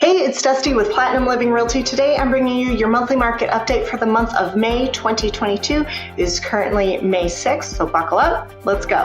Hey, it's Dusty with Platinum Living Realty. Today I'm bringing you your monthly market update for the month of May 2022. It is currently May 6th, so buckle up. Let's go.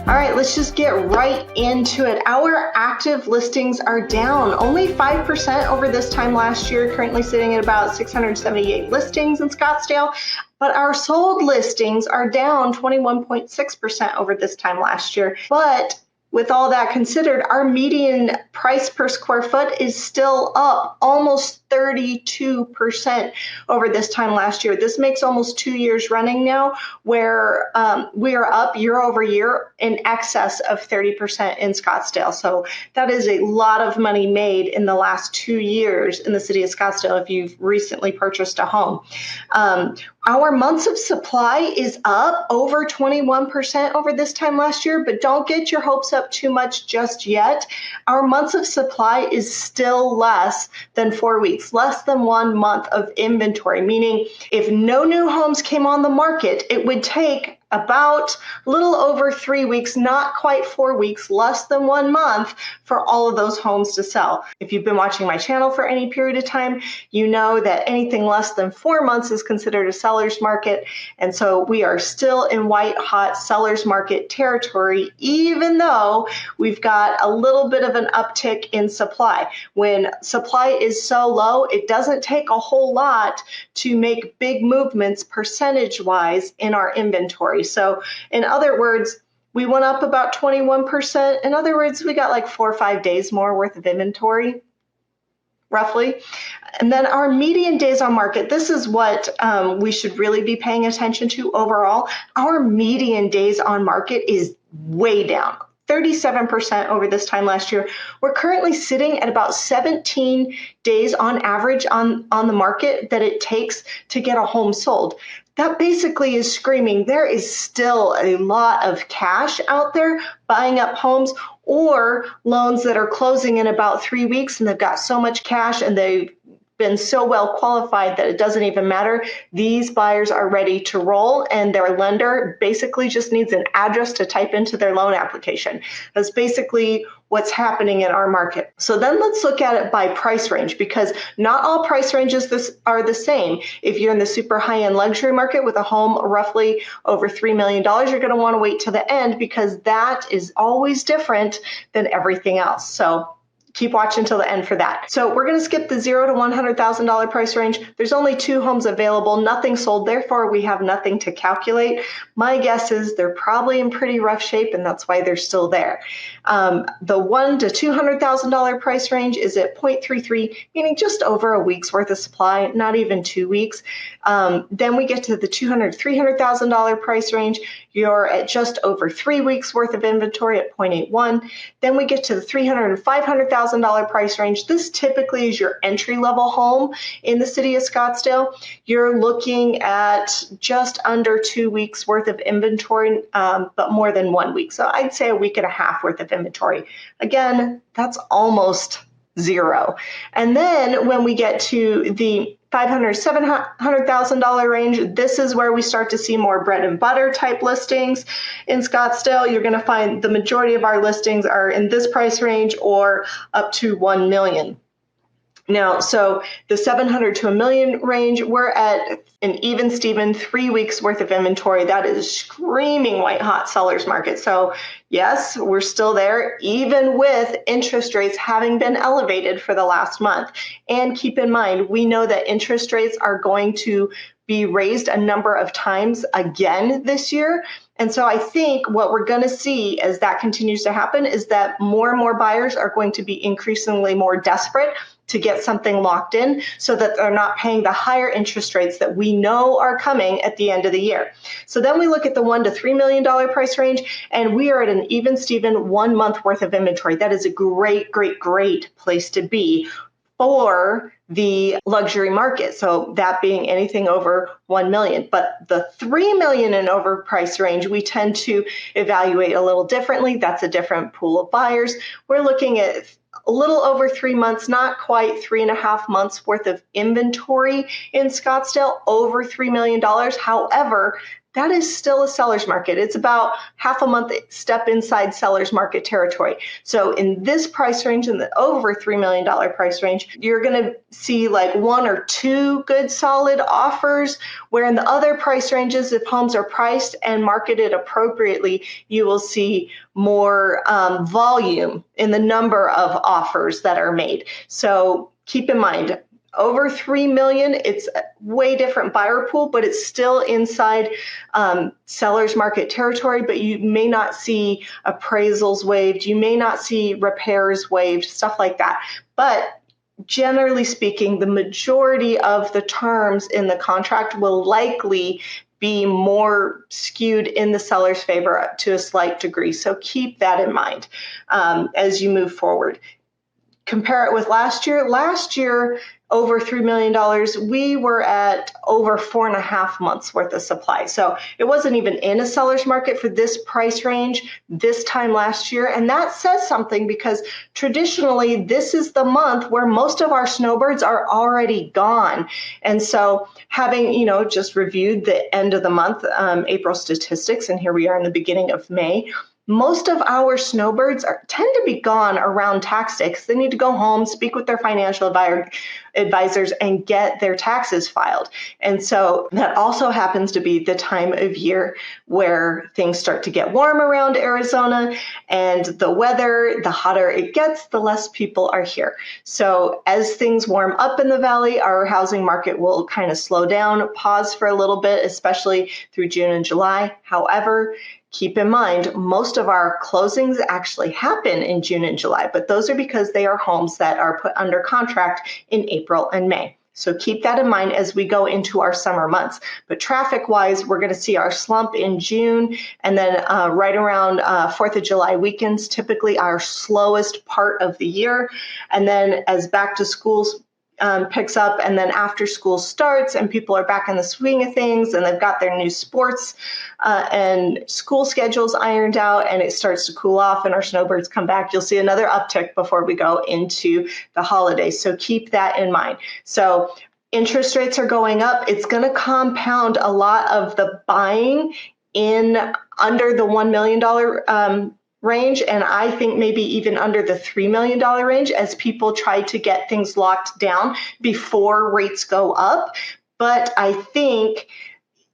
All right, let's just get right into it. Our active listings are down only 5% over this time last year, currently sitting at about 678 listings in Scottsdale. But our sold listings are down 21.6% over this time last year. But with all that considered, our median price per square foot is still up almost 32% over this time last year. This makes almost 2 years running now where we are up year over year in excess of 30% in Scottsdale. So that is a lot of money made in the last 2 years in the city of Scottsdale if you've recently purchased a home. Our months of supply is up over 21% over this time last year, but don't get your hopes up too much just yet. Our months of supply is still less than 4 weeks, less than 1 month of inventory, meaning if no new homes came on the market, it would take about a little over 3 weeks, not quite 4 weeks, less than 1 month for all of those homes to sell. If you've been watching my channel for any period of time, you know that anything less than 4 months is considered a seller's market. And so we are still in white hot seller's market territory, even though we've got a little bit of an uptick in supply. When supply is so low, it doesn't take a whole lot to make big movements percentage-wise in our inventory. So in other words, we went up about 21%. In other words, we got like 4 or 5 days more worth of inventory, roughly. And then our median days on market, this is what we should really be paying attention to overall. Our median days on market is way down. 37% over this time last year. We're currently sitting at about 17 days on average on the market that it takes to get a home sold. That basically is screaming there is still a lot of cash out there buying up homes or loans that are closing in about 3 weeks and they've got so much cash and they've been so well qualified that it doesn't even matter. These buyers are ready to roll and their lender basically just needs an address to type into their loan application. That's basically what's happening in our market. So then let's look at it by price range, because not all price ranges are the same. If you're in the super high-end luxury market with a home roughly over $3 million, you're going to want to wait till the end because that is always different than everything else. So keep watching till the end for that. So we're going to skip the $0 to $100,000 price range. There's only 2 homes available, nothing sold. Therefore, we have nothing to calculate. My guess is they're probably in pretty rough shape, and that's why they're still there. The $1 to $200,000 price range is at 0.33, meaning just over a week's worth of supply, not even 2 weeks. Then we get to the $200,000 to $300,000 price range. You're at just over 3 weeks worth of inventory at 0.81. Then we get to the $300,000 to $500,000 price range. This typically is your entry-level home in the city of Scottsdale. You're looking at just under 2 weeks worth of inventory, but more than 1 week. So I'd say a week and a half worth of inventory. Again, that's almost zero. And then when we get to the $500,000 to $700,000 range, this is where we start to see more bread and butter type listings in Scottsdale. You're going to find the majority of our listings are in this price range or up to $1 million. Now, so the 700 to $1 million range, we're at an even Steven 3 weeks worth of inventory. That is screaming white hot seller's market. So yes, we're still there, even with interest rates having been elevated for the last month. And keep in mind, we know that interest rates are going to be raised a number of times again this year. And so I think what we're going to see as that continues to happen is that more and more buyers are going to be increasingly more desperate to get something locked in so that they're not paying the higher interest rates that we know are coming at the end of the year. So then we look at the $1 to $3 million price range, and we are at an even Steven 1 month worth of inventory. That is a great, great, great place to be for the luxury market. So that being anything over 1 million. But the 3 million and over price range, we tend to evaluate a little differently. That's a different pool of buyers. We're looking at a little over 3 months, not quite 3.5 months worth of inventory in Scottsdale, over $3 million. However, that is still a seller's market. It's about half a month step inside seller's market territory. So in this price range, in the over $3 million price range, you're going to see like 1 or 2 good solid offers, where in the other price ranges, if homes are priced and marketed appropriately, you will see more volume in the number of offers that are made. So keep in mind, over 3 million, it's a way different buyer pool, but it's still inside seller's market territory, but you may not see appraisals waived, you may not see repairs waived, stuff like that. But generally speaking, the majority of the terms in the contract will likely be more skewed in the seller's favor to a slight degree. So keep that in mind as you move forward. Compare it with last year. Last year, over $3 million, we were at over 4.5 months worth of supply. So it wasn't even in a seller's market for this price range this time last year. And that says something, because traditionally this is the month where most of our snowbirds are already gone. And so having, just reviewed the end of the month, April statistics, and here we are in the beginning of May, most of our snowbirds tend to be gone around tax day because they need to go home, speak with their financial advisors, and get their taxes filed. And so that also happens to be the time of year where things start to get warm around Arizona, and the weather, the hotter it gets, the less people are here. So as things warm up in the valley, our housing market will kind of slow down, pause for a little bit, especially through June and July. However, keep in mind, most of our closings actually happen in June and July, but those are because they are homes that are put under contract in April and May. So keep that in mind as we go into our summer months. But traffic-wise, we're going to see our slump in June, and then right around 4th of July weekends, typically our slowest part of the year. And then as back to schools picks up, and then after school starts and people are back in the swing of things and they've got their new sports and school schedules ironed out, and it starts to cool off and our snowbirds come back, you'll see another uptick before we go into the holidays. So keep that in mind. So interest rates are going up. It's going to compound a lot of the buying in under the $1 million range, and I think maybe even under the $3 million range, as people try to get things locked down before rates go up. But I think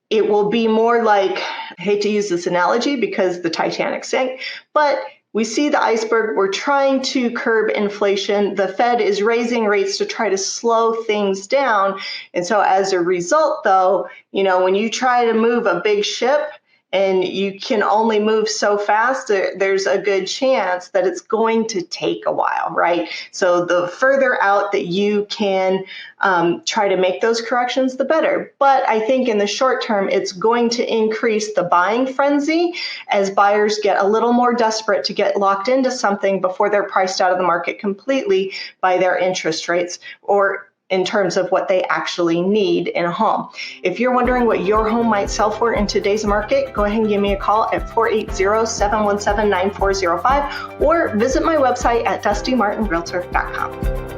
it will be more like, I hate to use this analogy because the Titanic sank, but we see the iceberg. We're trying to curb inflation. The Fed is raising rates to try to slow things down. And so as a result, though, when you try to move a big ship, and you can only move so fast, there's a good chance that it's going to take a while, right? So the further out that you can try to make those corrections, the better. But I think in the short term, it's going to increase the buying frenzy as buyers get a little more desperate to get locked into something before they're priced out of the market completely by their interest rates, or in terms of what they actually need in a home. If you're wondering what your home might sell for in today's market, go ahead and give me a call at 480-717-9405 or visit my website at dustimartinrealtor.com.